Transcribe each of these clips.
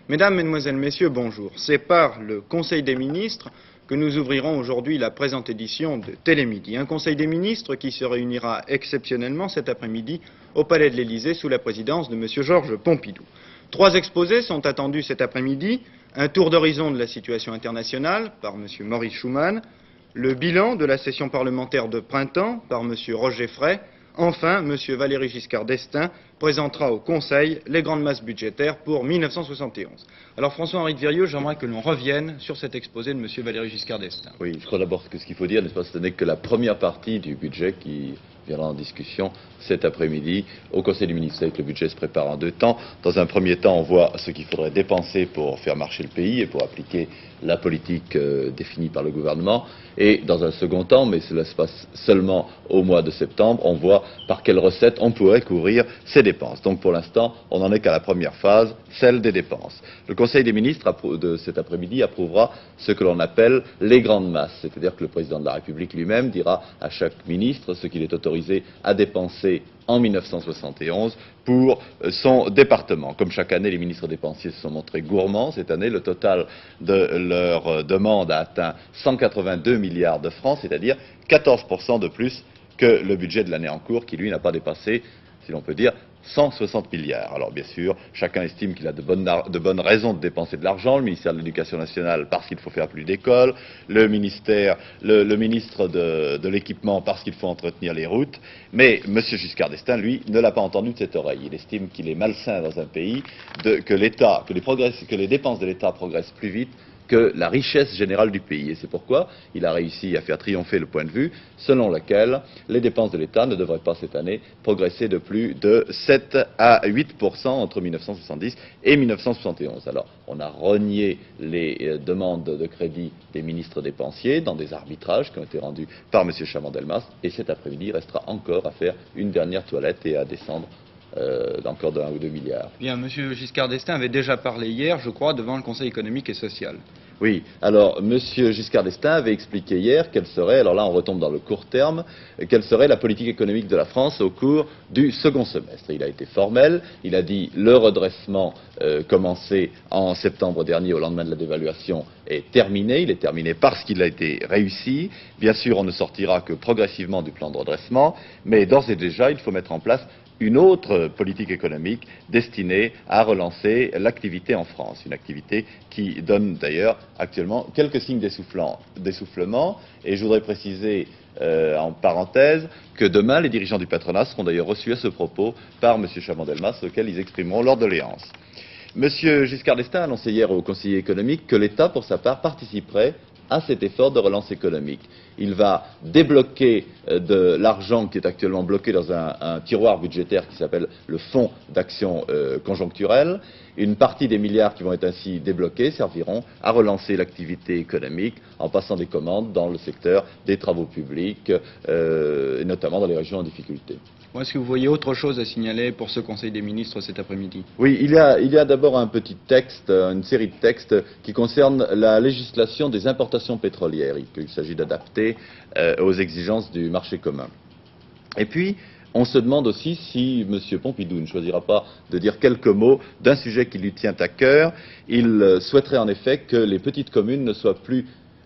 Mesdames, Mesdemoiselles, Messieurs, bonjour. C'est par le Conseil des ministres que nous ouvrirons aujourd'hui la présente édition de Télémidi. Un Conseil des ministres qui se réunira exceptionnellement cet après-midi au Palais de l'Élysée sous la présidence de M. Georges Pompidou. 3 exposés sont attendus cet après-midi. Un tour d'horizon de la situation internationale par M. Maurice Schumann, le bilan de la session parlementaire de printemps par M. Roger Frey. Enfin, M. Valéry Giscard d'Estaing présentera au Conseil les grandes masses budgétaires pour 1971. Alors, François-Henri de Virieux, j'aimerais que l'on revienne sur cet exposé de M. Valéry Giscard d'Estaing. Oui, je crois d'abord que ce qu'il faut dire, n'est-ce pas, ce n'est que la première partie du budget qui viendra en discussion cet après-midi au Conseil des ministres. Vous savez que le budget se prépare en 2 temps. Dans un premier temps, on voit ce qu'il faudrait dépenser pour faire marcher le pays et pour appliquer la politique définie par le gouvernement. Et dans un second temps, mais cela se passe seulement au mois de septembre, on voit par quelles recettes on pourrait couvrir ces dépenses. Donc pour l'instant, on n'en est qu'à la première phase, celle des dépenses. Le Conseil des ministres de cet après-midi approuvera ce que l'on appelle les grandes masses. C'est-à-dire que le président de la République lui-même dira à chaque ministre ce qu'il est autorisé à dépenser en 1971 pour son département. Comme chaque année, les ministres dépensiers se sont montrés gourmands. Cette année, le total de leur demande a atteint 182 milliards de francs, c'est-à-dire 14% de plus que le budget de l'année en cours, qui lui n'a pas dépassé, si l'on peut dire, 160 milliards. Alors bien sûr, chacun estime qu'il a de bonnes raisons de dépenser de l'argent. Le ministère de l'Éducation nationale parce qu'il faut faire plus d'écoles, le ministre de l'Équipement parce qu'il faut entretenir les routes. Mais M. Giscard d'Estaing, lui, ne l'a pas entendu de cette oreille. Il estime qu'il est malsain dans un pays que les dépenses de l'État progressent plus vite que la richesse générale du pays. Et c'est pourquoi il a réussi à faire triompher le point de vue selon lequel les dépenses de l'État ne devraient pas cette année progresser de plus de 7 à 8% entre 1970 et 1971. Alors, on a renié les demandes de crédit des ministres dépensiers dans des arbitrages qui ont été rendus par M. Chaban-Delmas. Et cet après-midi, il restera encore à faire une dernière toilette et à descendre d'encore de 1 ou 2 milliards. Bien, M. Giscard d'Estaing avait déjà parlé hier, je crois, devant le Conseil économique et social. Oui, alors M. Giscard d'Estaing avait expliqué hier quelle serait, alors là on retombe dans le court terme, quelle serait la politique économique de la France au cours du second semestre. Il a été formel, il a dit le redressement commencé en septembre dernier au lendemain de la dévaluation est terminé, il est terminé parce qu'il a été réussi. Bien sûr, on ne sortira que progressivement du plan de redressement, mais d'ores et déjà, il faut mettre en place une autre politique économique destinée à relancer l'activité en France. Une activité qui donne d'ailleurs actuellement quelques signes d'essoufflement. Et je voudrais préciser en parenthèse que demain, les dirigeants du patronat seront d'ailleurs reçus à ce propos par M. Chaban-Delmas, auquel ils exprimeront leur doléance. M. Giscard d'Estaing a annoncé hier au conseiller économique que l'État, pour sa part, participerait à cet effort de relance économique. Il va débloquer de l'argent qui est actuellement bloqué dans un tiroir budgétaire qui s'appelle le Fonds d'action conjoncturelle. Une partie des milliards qui vont être ainsi débloqués serviront à relancer l'activité économique en passant des commandes dans le secteur des travaux publics, et notamment dans les régions en difficulté. Est-ce que vous voyez autre chose à signaler pour ce Conseil des ministres cet après-midi? Oui, il y a d'abord un petit texte, une série de textes qui concernent la législation des importations pétrolières, qu'il s'agit d'adapter aux exigences du marché commun. Et puis, on se demande aussi si M. Pompidou ne choisira pas de dire quelques mots d'un sujet qui lui tient à cœur. Il souhaiterait en effet que les petites communes ne soient plus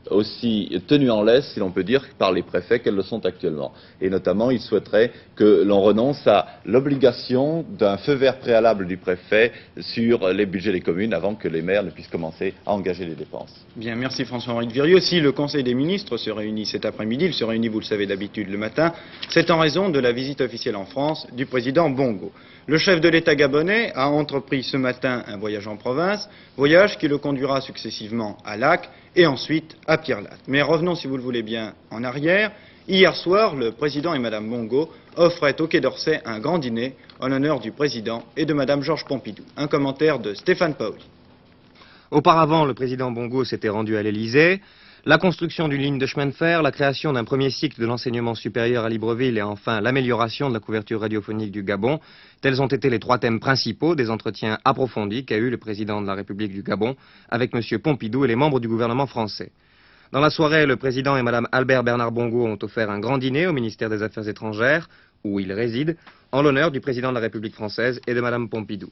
aussi tenues en laisse, si l'on peut dire, par les préfets qu'elles le sont actuellement. Et notamment, il souhaiterait que l'on renonce à l'obligation d'un feu vert préalable du préfet sur les budgets des communes avant que les maires ne puissent commencer à engager les dépenses. Bien, merci François-Henri de Virieux. Si le Conseil des ministres se réunit cet après-midi, il se réunit, vous le savez d'habitude, le matin, c'est en raison de la visite officielle en France du président Bongo. Le chef de l'État gabonais a entrepris ce matin un voyage en province, voyage qui le conduira successivement à Lac et ensuite à Pierre-Latte. Mais revenons, si vous le voulez bien, en arrière. Hier soir, le président et Madame Bongo offraient au Quai d'Orsay un grand dîner en l'honneur du président et de Madame Georges Pompidou. Un commentaire de Stéphane Paoli. Auparavant, le président Bongo s'était rendu à l'Élysée. La construction d'une ligne de chemin de fer, la création d'un premier cycle de l'enseignement supérieur à Libreville et enfin l'amélioration de la couverture radiophonique du Gabon, tels ont été les 3 thèmes principaux des entretiens approfondis qu'a eu le président de la République du Gabon avec M. Pompidou et les membres du gouvernement français. Dans la soirée, le président et Mme Albert Bernard Bongo ont offert un grand dîner au ministère des Affaires étrangères, où il réside, en l'honneur du président de la République française et de Mme Pompidou.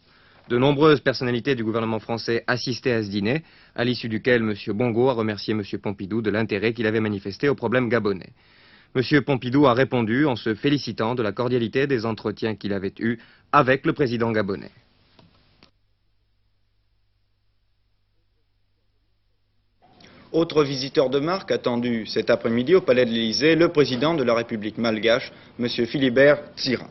De nombreuses personnalités du gouvernement français assistaient à ce dîner, à l'issue duquel M. Bongo a remercié M. Pompidou de l'intérêt qu'il avait manifesté au problème gabonais. M. Pompidou a répondu en se félicitant de la cordialité des entretiens qu'il avait eus avec le président gabonais. Autre visiteur de marque attendu cet après-midi au Palais de l'Élysée, le président de la République malgache, M. Philibert Tsiran.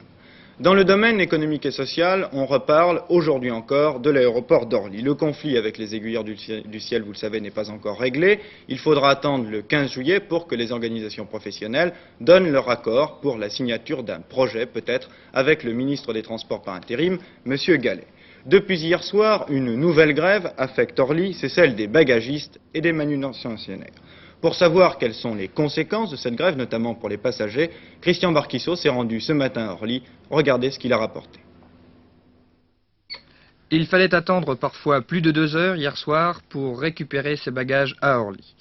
Dans le domaine économique et social, on reparle aujourd'hui encore de l'aéroport d'Orly. Le conflit avec les aiguilleurs du ciel, vous le savez, n'est pas encore réglé. Il faudra attendre le 15 juillet pour que les organisations professionnelles donnent leur accord pour la signature d'un projet, peut-être, avec le ministre des Transports par intérim, M. Gallet. Depuis hier soir, une nouvelle grève affecte Orly, c'est celle des bagagistes et des manutentionnaires. Pour savoir quelles sont les conséquences de cette grève, notamment pour les passagers, Christian Barquisso s'est rendu ce matin à Orly. Regardez ce qu'il a rapporté. Il fallait attendre parfois plus de 2 heures hier soir pour récupérer ses bagages à Orly.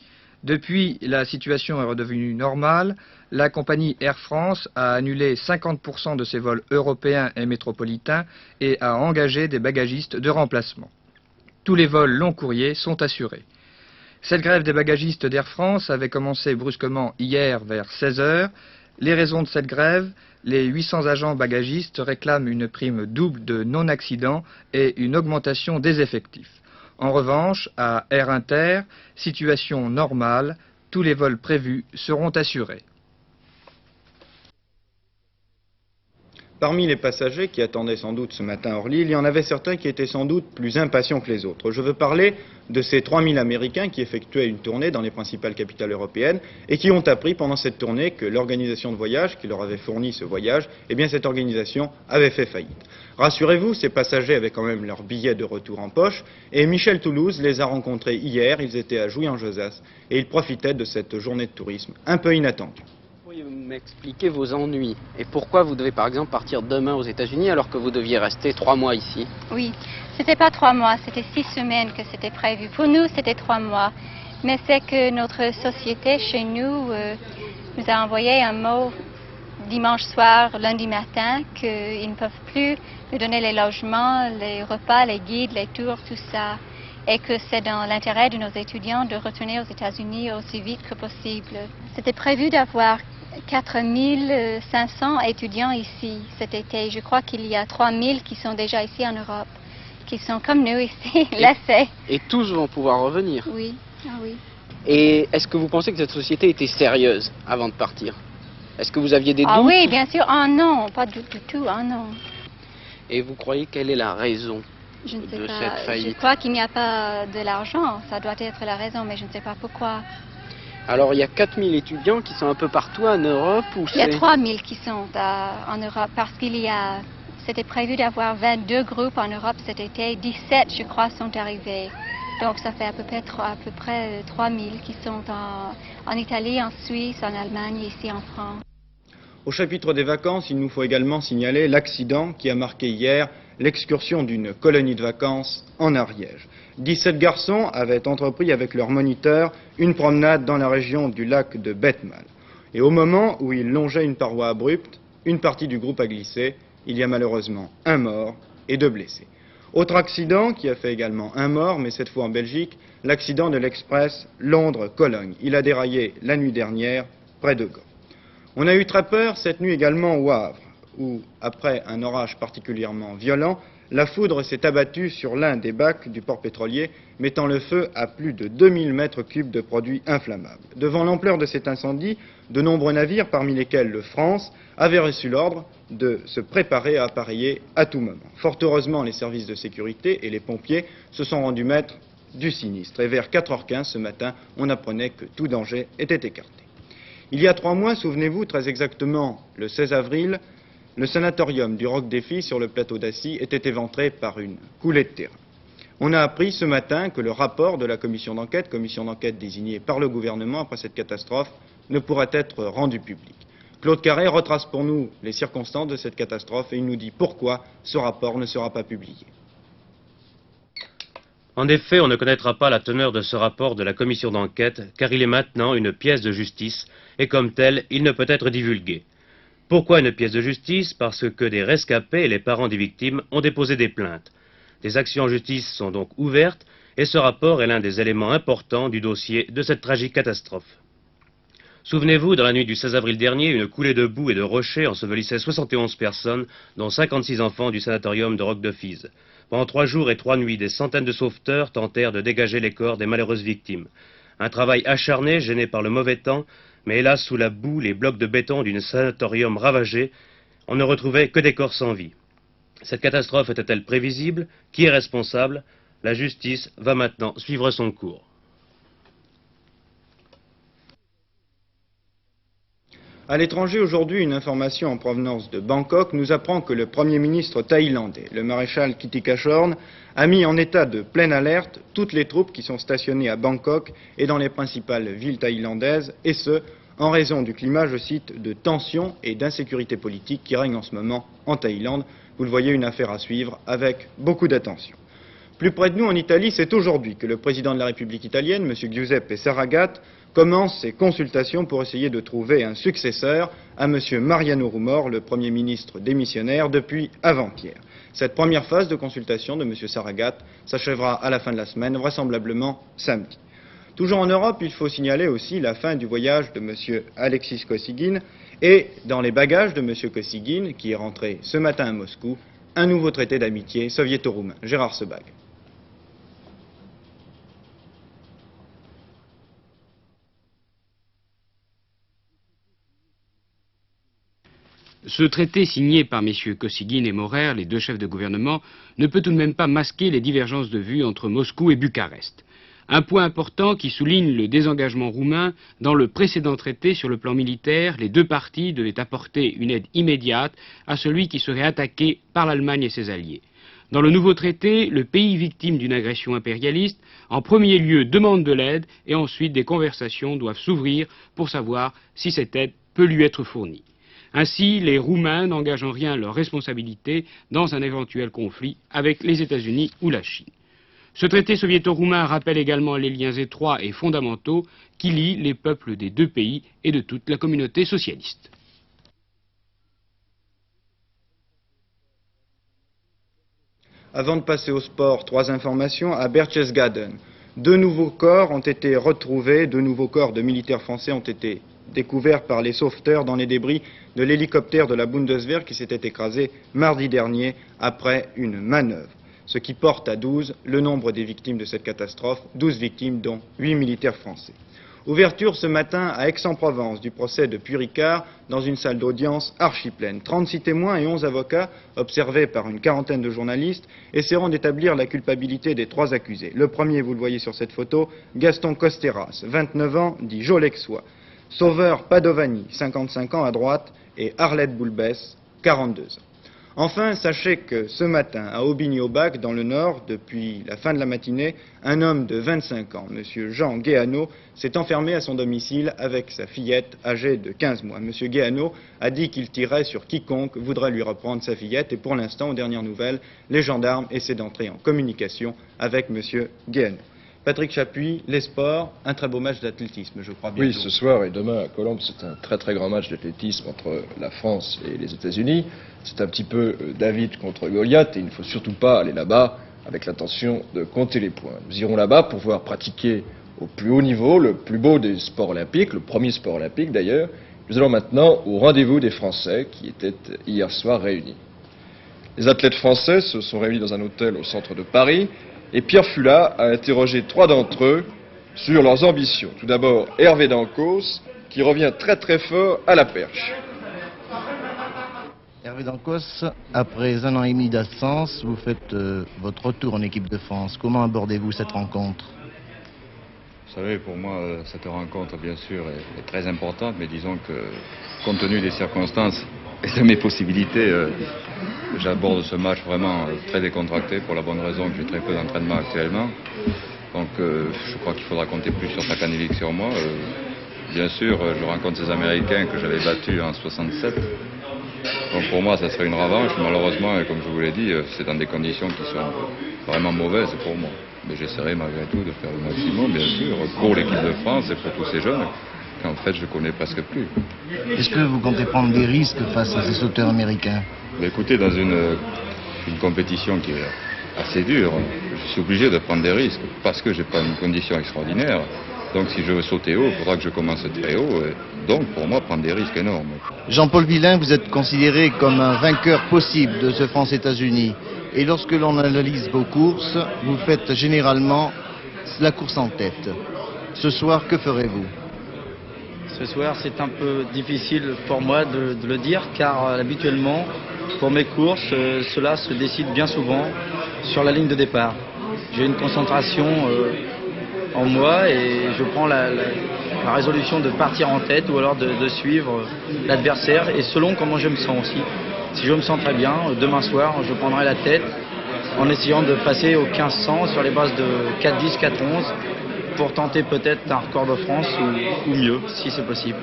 Depuis, la situation est redevenue normale. La compagnie Air France a annulé 50% de ses vols européens et métropolitains et a engagé des bagagistes de remplacement. Tous les vols long courriers sont assurés. Cette grève des bagagistes d'Air France avait commencé brusquement hier vers 16 heures. Les raisons de cette grève, les 800 agents bagagistes réclament une prime double de non-accident et une augmentation des effectifs. En revanche, à Air Inter, situation normale, tous les vols prévus seront assurés. Parmi les passagers qui attendaient sans doute ce matin à Orly, il y en avait certains qui étaient sans doute plus impatients que les autres. Je veux parler de ces 3000 Américains qui effectuaient une tournée dans les principales capitales européennes et qui ont appris pendant cette tournée que l'organisation de voyage qui leur avait fourni ce voyage, eh bien cette organisation avait fait faillite. Rassurez-vous, ces passagers avaient quand même leur billet de retour en poche et Michel Toulouse les a rencontrés hier, ils étaient à Jouy-en-Josas et ils profitaient de cette journée de tourisme un peu inattendue. Pourriez-vous m'expliquer vos ennuis et pourquoi vous devez par exemple partir demain aux États-Unis alors que vous deviez rester 3 mois ici? Oui, c'était pas 3 mois, c'était 6 semaines que c'était prévu. Pour nous, c'était 3 mois. Mais c'est que notre société chez nous nous a envoyé un mot dimanche soir, lundi matin, qu'ils ne peuvent plus nous donner les logements, les repas, les guides, les tours, tout ça. Et que c'est dans l'intérêt de nos étudiants de retourner aux États-Unis aussi vite que possible. C'était prévu d'avoir 4500 étudiants ici cet été. Je crois qu'il y a 3000 qui sont déjà ici en Europe, qui sont comme nous ici, laissés. Et tous vont pouvoir revenir? Oui, ah oui. Et est-ce que vous pensez que cette société était sérieuse avant de partir? Est-ce que vous aviez des doutes? Ah oui, bien sûr. Ah non, pas du tout, ah non. Et vous croyez quelle est la raison Je ne sais de pas. cette faillite? Je crois qu'il n'y a pas de l'argent, ça doit être la raison, mais je ne sais pas pourquoi. Alors il y a 4000 étudiants qui sont un peu partout en Europe ou Il y a c'est... 3000 qui sont en Europe parce c'était prévu d'avoir 22 groupes en Europe cet été. 17, je crois, sont arrivés. Donc ça fait à peu près 3000 qui sont en Italie, en Suisse, en Allemagne et ici en France. Au chapitre des vacances, il nous faut également signaler l'accident qui a marqué hier l'excursion d'une colonie de vacances en Ariège. 17 garçons avaient entrepris avec leur moniteur une promenade dans la région du lac de Betmal. Et au moment où ils longeaient une paroi abrupte, une partie du groupe a glissé. Il y a malheureusement un mort et 2 blessés. Autre accident qui a fait également un mort, mais cette fois en Belgique, l'accident de l'express Londres-Cologne. Il a déraillé la nuit dernière près de Gand. On a eu très peur cette nuit également au Havre, où, après un orage particulièrement violent, la foudre s'est abattue sur l'un des bacs du port pétrolier, mettant le feu à plus de 2000 mètres cubes de produits inflammables. Devant l'ampleur de cet incendie, de nombreux navires, parmi lesquels le France, avaient reçu l'ordre de se préparer à appareiller à tout moment. Fort heureusement, les services de sécurité et les pompiers se sont rendus maîtres du sinistre. Et vers 4h15 ce matin, on apprenait que tout danger était écarté. Il y a 3 mois, souvenez-vous, très exactement le 16 avril, le sanatorium du Roc des Filles sur le plateau d'Assy était éventré par une coulée de terrain. On a appris ce matin que le rapport de la commission d'enquête désignée par le gouvernement après cette catastrophe, ne pourrait être rendu public. Claude Carré retrace pour nous les circonstances de cette catastrophe et il nous dit pourquoi ce rapport ne sera pas publié. En effet, on ne connaîtra pas la teneur de ce rapport de la commission d'enquête, car il est maintenant une pièce de justice, et comme tel, il ne peut être divulgué. Pourquoi une pièce de justice? Parce que des rescapés et les parents des victimes ont déposé des plaintes. Des actions en justice sont donc ouvertes et ce rapport est l'un des éléments importants du dossier de cette tragique catastrophe. Souvenez-vous, dans la nuit du 16 avril dernier, une coulée de boue et de rochers ensevelissait 71 personnes, dont 56 enfants du sanatorium de Roque-de-Fise. Pendant 3 jours et 3 nuits, des centaines de sauveteurs tentèrent de dégager les corps des malheureuses victimes. Un travail acharné, gêné par le mauvais temps, mais hélas, sous la boue, les blocs de béton d'un sanatorium ravagé, on ne retrouvait que des corps sans vie. Cette catastrophe était-elle prévisible? Qui est responsable? La justice va maintenant suivre son cours. À l'étranger, aujourd'hui, une information en provenance de Bangkok nous apprend que le Premier ministre thaïlandais, le maréchal Kittikachorn, a mis en état de pleine alerte toutes les troupes qui sont stationnées à Bangkok et dans les principales villes thaïlandaises, et ce, en raison du climat, je cite, de tension et d'insécurité politique qui règne en ce moment en Thaïlande. Vous le voyez, une affaire à suivre avec beaucoup d'attention. Plus près de nous, en Italie, c'est aujourd'hui que le président de la République italienne, M. Giuseppe Saragat, commence ses consultations pour essayer de trouver un successeur à M. Mariano Rumor, le Premier ministre démissionnaire depuis avant-hier. Cette première phase de consultation de M. Saragat s'achèvera à la fin de la semaine, vraisemblablement samedi. Toujours en Europe, il faut signaler aussi la fin du voyage de M. Alexis Kosygin et dans les bagages de M. Kosygin, qui est rentré ce matin à Moscou, un nouveau traité d'amitié soviéto-roumain. Gérard Sebag. Ce traité signé par messieurs Kosygin et Maurer, les deux chefs de gouvernement, ne peut tout de même pas masquer les divergences de vues entre Moscou et Bucarest. Un point important qui souligne le désengagement roumain, dans le précédent traité sur le plan militaire, les deux parties devaient apporter une aide immédiate à celui qui serait attaqué par l'Allemagne et ses alliés. Dans le nouveau traité, le pays victime d'une agression impérialiste, en premier lieu demande de l'aide et ensuite des conversations doivent s'ouvrir pour savoir si cette aide peut lui être fournie. Ainsi, les Roumains n'engagent en rien leur responsabilité dans un éventuel conflit avec les États-Unis ou la Chine. Ce traité soviéto-roumain rappelle également les liens étroits et fondamentaux qui lient les peuples des deux pays et de toute la communauté socialiste. Avant de passer au sport, 3 informations à Berchtesgaden. 2 nouveaux corps ont été retrouvés, 2 nouveaux corps de militaires français ont été découverts par les sauveteurs dans les débris de l'hélicoptère de la Bundeswehr qui s'était écrasé mardi dernier après une manœuvre. Ce qui porte à 12 le nombre des victimes de cette catastrophe, 12 victimes dont 8 militaires français. Ouverture ce matin à Aix-en-Provence du procès de Puy-Ricard dans une salle d'audience archi-pleine. 36 témoins et 11 avocats, observés par une quarantaine de journalistes, essaieront d'établir la culpabilité des 3 accusés. Le premier, vous le voyez sur cette photo, Gaston Costeras, 29 ans, dit Jolexois. Sauveur Padovani, 55 ans à droite, et Arlette Boulbès, 42 ans. Enfin, sachez que ce matin, à Aubigny-au-Bac, dans le Nord, depuis la fin de la matinée, un homme de 25 ans, M. Jean Guéano, s'est enfermé à son domicile avec sa fillette âgée de 15 mois. M. Guéano a dit qu'il tirerait sur quiconque voudrait lui reprendre sa fillette et pour l'instant, aux dernières nouvelles, les gendarmes essaient d'entrer en communication avec M. Guéano. Patrick Chapuis, les sports, un très beau match d'athlétisme, je crois bien. Oui, ce soir et demain à Colombes, c'est un très très grand match d'athlétisme entre la France et les États-Unis. C'est un petit peu David contre Goliath et il ne faut surtout pas aller là-bas avec l'intention de compter les points. Nous irons là-bas pour voir pratiquer au plus haut niveau le plus beau des sports olympiques, le premier sport olympique d'ailleurs. Nous allons maintenant au rendez-vous des Français qui étaient hier soir réunis. Les athlètes français se sont réunis dans un hôtel au centre de Paris. Et Pierre Fula a interrogé 3 d'entre eux sur leurs ambitions. Tout d'abord, Hervé Dancos, qui revient très très fort à la perche. Hervé Dancos, après 1 an et demi d'absence, vous faites votre retour en équipe de France. Comment abordez-vous cette rencontre? Vous savez, pour moi, cette rencontre, bien sûr, est très importante, mais disons que, compte tenu des circonstances et de mes possibilités, j'aborde ce match vraiment très décontracté pour la bonne raison que j'ai très peu d'entraînement actuellement. Donc je crois qu'il faudra compter plus sur Takanovic que sur moi. Bien sûr, je rencontre ces Américains que j'avais battus en 67. Donc pour moi, ça serait une revanche. Malheureusement, comme je vous l'ai dit, c'est dans des conditions qui sont vraiment mauvaises pour moi. Mais j'essaierai malgré tout de faire le maximum, bien sûr, pour l'équipe de France et pour tous ces jeunes qu'en fait je connais presque plus. Est-ce que vous comptez prendre des risques face à ces sauteurs américains? Mais écoutez, dans une compétition qui est assez dur. Je suis obligé de prendre des risques parce que j'ai pas une condition extraordinaire. Donc si je veux sauter haut, il faudra que je commence très haut. Et donc pour moi, prendre des risques énormes. Jean-Paul Villain, vous êtes considéré comme un vainqueur possible de ce France-États-Unis. Et lorsque l'on analyse vos courses, vous faites généralement la course en tête. Ce soir, que ferez-vous? Ce soir, c'est un peu difficile pour moi de le dire, car habituellement, pour mes courses, cela se décide bien souvent sur la ligne de départ. J'ai une concentration en moi et je prends la résolution de partir en tête ou alors de suivre l'adversaire, et selon comment je me sens aussi. Si je me sens très bien, demain soir, je prendrai la tête en essayant de passer au 1500 sur les bases de 4-10, 4-11 pour tenter peut-être un record de France ou mieux, si c'est possible.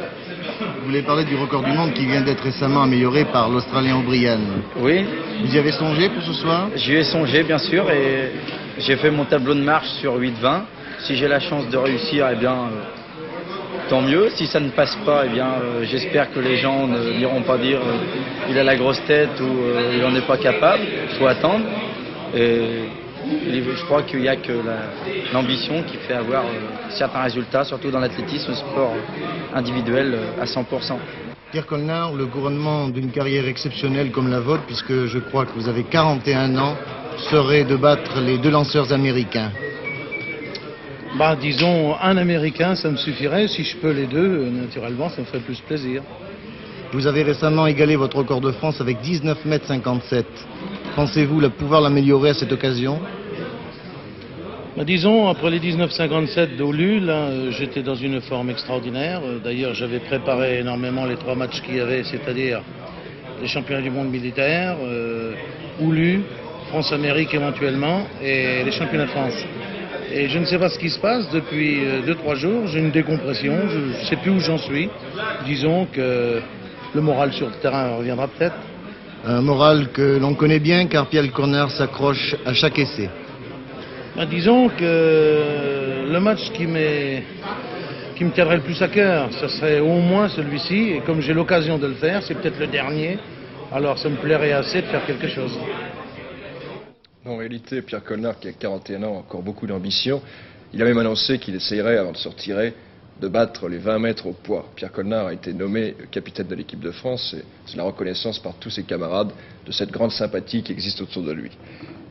Vous voulez parler du record du monde qui vient d'être récemment amélioré par l'Australien O'Brien. Oui. Vous y avez songé pour ce soir? J'y ai songé, bien sûr, et j'ai fait mon tableau de marche sur 8-20. Si j'ai la chance de réussir, eh bien, tant mieux. Si ça ne passe pas, eh bien, j'espère que les gens n'iront pas dire il a la grosse tête ou il n'en est pas capable. Il faut attendre. Et je crois qu'il n'y a que l'ambition qui fait avoir certains résultats, surtout dans l'athlétisme, sport individuel à 100%. Pierre Colnard, le couronnement d'une carrière exceptionnelle comme la vôtre, puisque je crois que vous avez 41 ans, serait de battre les deux lanceurs américains. Disons, un Américain, ça me suffirait. Si je peux les deux, naturellement, ça me ferait plus plaisir. Vous avez récemment égalé votre record de France avec 19,57 m. Pensez-vous pouvoir l'améliorer à cette occasion? Disons, après les 19,57 d'Olu, là, j'étais dans une forme extraordinaire. D'ailleurs, j'avais préparé énormément les 3 matchs qu'il y avait, c'est-à-dire les championnats du monde militaire, Oulu, France-Amérique éventuellement, et les championnats de France. Et je ne sais pas ce qui se passe depuis 2-3 jours, j'ai une décompression, je ne sais plus où j'en suis. Disons que le moral sur le terrain reviendra peut-être. Un moral que l'on connaît bien car Pierre Colnard s'accroche à chaque essai. Disons que le match qui me tiendrait le plus à cœur, ce serait au moins celui-ci, et comme j'ai l'occasion de le faire, c'est peut-être le dernier, alors ça me plairait assez de faire quelque chose. En réalité, Pierre Colnard, qui a 41 ans, a encore beaucoup d'ambition. Il a même annoncé qu'il essayerait, avant de se retirer, de battre les 20 mètres au poids. Pierre Colnard a été nommé capitaine de l'équipe de France, et c'est la reconnaissance par tous ses camarades de cette grande sympathie qui existe autour de lui.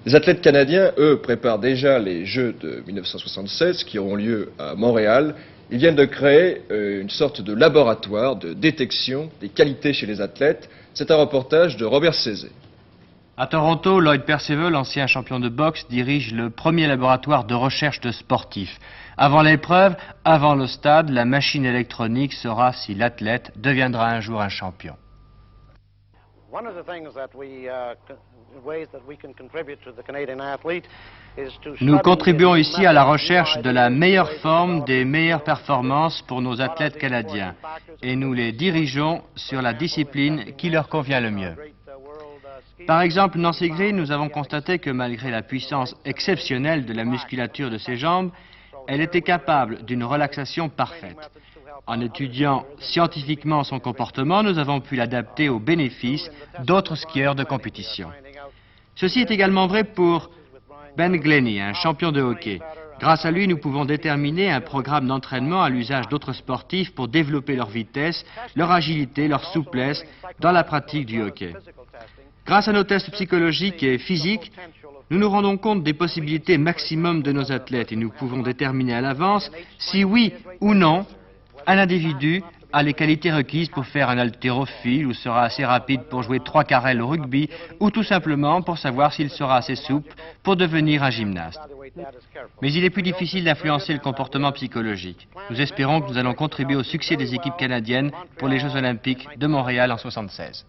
Les athlètes canadiens, eux, préparent déjà les Jeux de 1976 qui auront lieu à Montréal. Ils viennent de créer une sorte de laboratoire de détection des qualités chez les athlètes. C'est un reportage de Robert Cézé. À Toronto, Lloyd Percival, ancien champion de boxe, dirige le premier laboratoire de recherche de sportifs. Avant l'épreuve, avant le stade, la machine électronique saura si l'athlète deviendra un jour un champion. Nous contribuons ici à la recherche de la meilleure forme, des meilleures performances pour nos athlètes canadiens, et nous les dirigeons sur la discipline qui leur convient le mieux. Par exemple, Nancy Greene, nous avons constaté que malgré la puissance exceptionnelle de la musculature de ses jambes, elle était capable d'une relaxation parfaite. En étudiant scientifiquement son comportement, nous avons pu l'adapter aux bénéfices d'autres skieurs de compétition. Ceci est également vrai pour Ben Glennie, un champion de hockey. Grâce à lui, nous pouvons déterminer un programme d'entraînement à l'usage d'autres sportifs pour développer leur vitesse, leur agilité, leur souplesse dans la pratique du hockey. Grâce à nos tests psychologiques et physiques, nous nous rendons compte des possibilités maximum de nos athlètes et nous pouvons déterminer à l'avance si oui ou non un individu a les qualités requises pour faire un haltérophile ou sera assez rapide pour jouer 3 carrels au rugby ou tout simplement pour savoir s'il sera assez souple pour devenir un gymnaste. Mais il est plus difficile d'influencer le comportement psychologique. Nous espérons que nous allons contribuer au succès des équipes canadiennes pour les Jeux Olympiques de Montréal en 1976.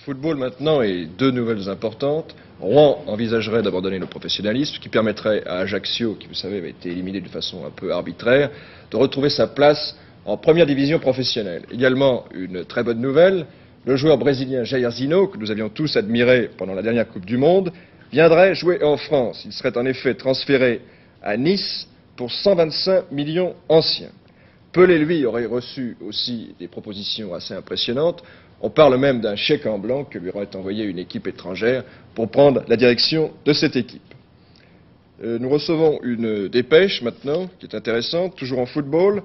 Football maintenant et 2 nouvelles importantes. Rouen envisagerait d'abandonner le professionnalisme, ce qui permettrait à Ajaccio, qui vous savez avait été éliminé de façon un peu arbitraire, de retrouver sa place en première division professionnelle. Également une très bonne nouvelle, le joueur brésilien Jair Zinho, que nous avions tous admiré pendant la dernière Coupe du Monde, viendrait jouer en France. Il serait en effet transféré à Nice pour 125 millions anciens. Pelé, lui, aurait reçu aussi des propositions assez impressionnantes. On parle même d'un chèque en blanc que lui aurait envoyé une équipe étrangère pour prendre la direction de cette équipe. Nous recevons une dépêche maintenant, qui est intéressante, toujours en football.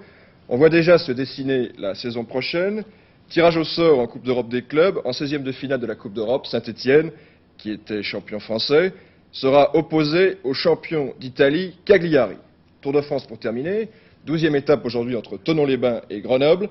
On voit déjà se dessiner la saison prochaine. Tirage au sort en Coupe d'Europe des clubs, en 16e de finale de la Coupe d'Europe, Saint-Étienne, qui était champion français, sera opposé au champion d'Italie, Cagliari. Tour de France pour terminer, 12e étape aujourd'hui entre Thonon-les-Bains et Grenoble,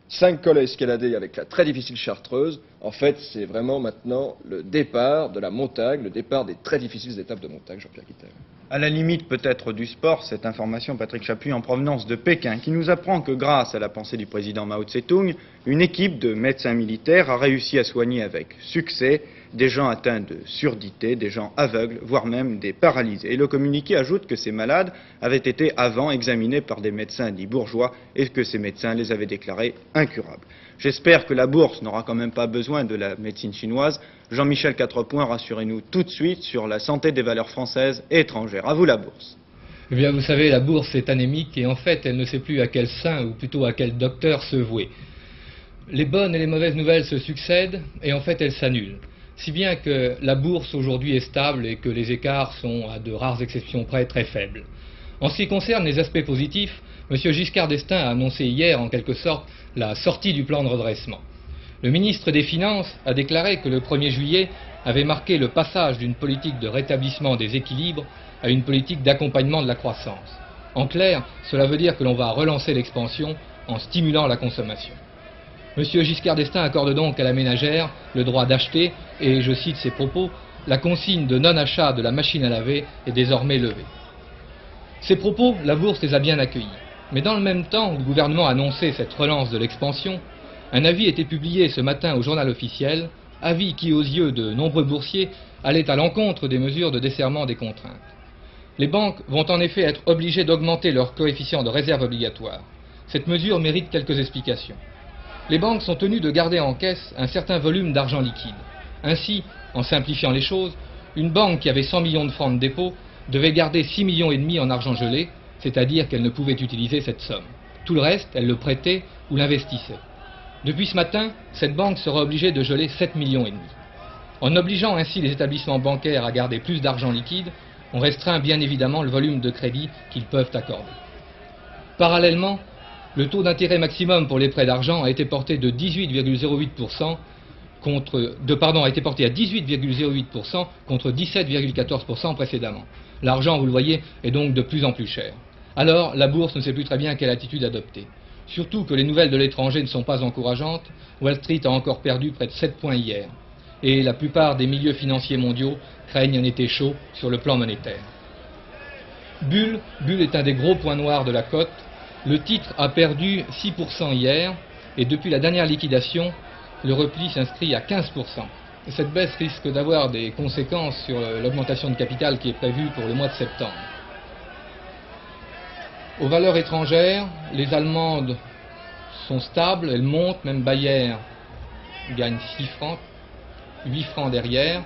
5 cols à escalader avec la très difficile Chartreuse. En fait, c'est vraiment maintenant le départ de la montagne, le départ des très difficiles étapes de montagne, Jean-Pierre Guittel. À la limite peut-être du sport, cette information, Patrick Chapuis, en provenance de Pékin, qui nous apprend que grâce à la pensée du président Mao Tse-tung, une équipe de médecins militaires a réussi à soigner avec succès des gens atteints de surdité, des gens aveugles, voire même des paralysés. Et le communiqué ajoute que ces malades avaient été avant examinés par des médecins dits bourgeois et que ces médecins les avaient déclarés incurables. J'espère que la bourse n'aura quand même pas besoin de la médecine chinoise. Jean-Michel Quatrepoint, rassurez-nous tout de suite sur la santé des valeurs françaises et étrangères. À vous la bourse. Eh bien, vous savez, la bourse est anémique et en fait, elle ne sait plus à quel saint ou plutôt à quel docteur se vouer. Les bonnes et les mauvaises nouvelles se succèdent et en fait, elles s'annulent. Si bien que la bourse aujourd'hui est stable et que les écarts sont, à de rares exceptions près, très faibles. En ce qui concerne les aspects positifs, M. Giscard d'Estaing a annoncé hier, en quelque sorte, la sortie du plan de redressement. Le ministre des Finances a déclaré que le 1er juillet avait marqué le passage d'une politique de rétablissement des équilibres à une politique d'accompagnement de la croissance. En clair, cela veut dire que l'on va relancer l'expansion en stimulant la consommation. M. Giscard d'Estaing accorde donc à la ménagère le droit d'acheter et, je cite ses propos, « la consigne de non-achat de la machine à laver est désormais levée ». Ces propos, la bourse les a bien accueillis. Mais dans le même temps où le gouvernement annonçait cette relance de l'expansion, un avis était publié ce matin au journal officiel, avis qui, aux yeux de nombreux boursiers, allait à l'encontre des mesures de desserrement des contraintes. Les banques vont en effet être obligées d'augmenter leur coefficient de réserve obligatoire. Cette mesure mérite quelques explications. Les banques sont tenues de garder en caisse un certain volume d'argent liquide. Ainsi, en simplifiant les choses, une banque qui avait 100 millions de francs de dépôt devait garder 6,5 millions en argent gelé, c'est-à-dire qu'elle ne pouvait utiliser cette somme. Tout le reste, elle le prêtait ou l'investissait. Depuis ce matin, cette banque sera obligée de geler 7,5 millions. En obligeant ainsi les établissements bancaires à garder plus d'argent liquide, on restreint bien évidemment le volume de crédit qu'ils peuvent accorder. Parallèlement, le taux d'intérêt maximum pour les prêts d'argent a été porté de 18,08% a été porté à 18,08% contre 17,14% précédemment. L'argent, vous le voyez, est donc de plus en plus cher. Alors, la bourse ne sait plus très bien quelle attitude adopter. Surtout que les nouvelles de l'étranger ne sont pas encourageantes. Wall Street a encore perdu près de 7 points hier. Et la plupart des milieux financiers mondiaux craignent un été chaud sur le plan monétaire. Bull est un des gros points noirs de la cote. Le titre a perdu 6% hier et depuis la dernière liquidation, le repli s'inscrit à 15%. Cette baisse risque d'avoir des conséquences sur l'augmentation de capital qui est prévue pour le mois de septembre. Aux valeurs étrangères, les Allemandes sont stables, elles montent, même Bayer gagne 6 francs, 8 francs derrière.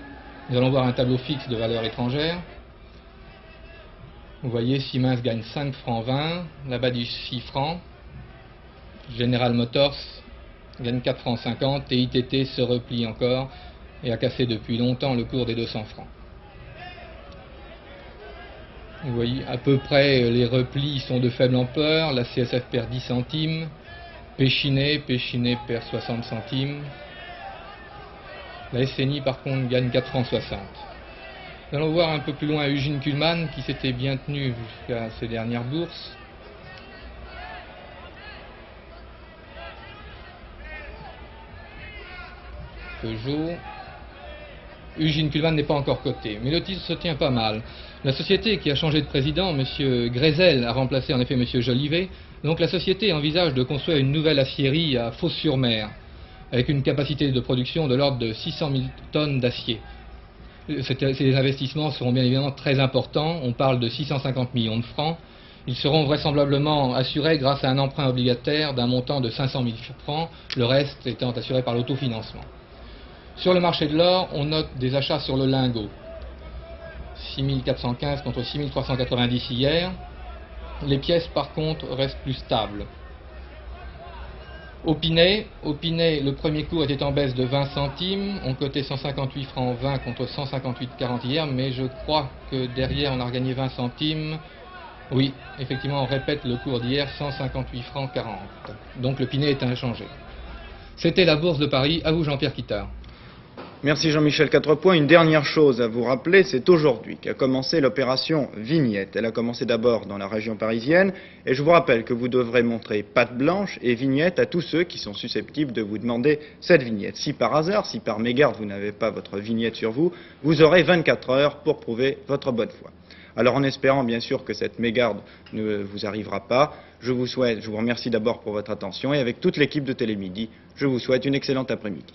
Nous allons voir un tableau fixe de valeurs étrangères. Vous voyez, Siemens gagne 5 francs 20, là-bas du 6 francs. General Motors gagne 4 francs 50, et ITT se replie encore et a cassé depuis longtemps le cours des 200 francs. Vous voyez, à peu près, les replis sont de faible ampleur. La CSF perd 10 centimes. Péchiné perd 60 centimes. La SNI, par contre, gagne 4 francs 60. Nous allons voir un peu plus loin Eugene Kuhlmann, qui s'était bien tenu jusqu'à ses dernières bourses. Peugeot. Eugene Kuhlmann n'est pas encore coté, mais le titre se tient pas mal. La société qui a changé de président, M. Grézel, a remplacé en effet M. Jolivet. Donc la société envisage de construire une nouvelle aciérie à Fos-sur-Mer, avec une capacité de production de l'ordre de 600 000 tonnes d'acier. Ces investissements seront bien évidemment très importants. On parle de 650 millions de francs. Ils seront vraisemblablement assurés grâce à un emprunt obligataire d'un montant de 500 000 francs, le reste étant assuré par l'autofinancement. Sur le marché de l'or, on note des achats sur le lingot. 6415 contre 6390 hier. Les pièces, par contre, restent plus stables. Opinay, le premier cours était en baisse de 20 centimes, on cotait 158 francs 20 contre 158,40 hier, mais je crois que derrière on a regagné 20 centimes. Oui, effectivement, on répète le cours d'hier, 158 francs 40. Donc le Pinay est inchangé. C'était la Bourse de Paris. À vous, Jean-Pierre Quittard. Merci Jean-Michel Quatrepoint. Une dernière chose à vous rappeler, c'est aujourd'hui qu'a commencé l'opération Vignette. Elle a commencé d'abord dans la région parisienne et je vous rappelle que vous devrez montrer patte blanche et vignette à tous ceux qui sont susceptibles de vous demander cette vignette. Si par hasard, si par mégarde vous n'avez pas votre vignette sur vous, vous aurez 24 heures pour prouver votre bonne foi. Alors en espérant bien sûr que cette mégarde ne vous arrivera pas, je vous remercie d'abord pour votre attention et avec toute l'équipe de Télémidi, je vous souhaite une excellente après-midi.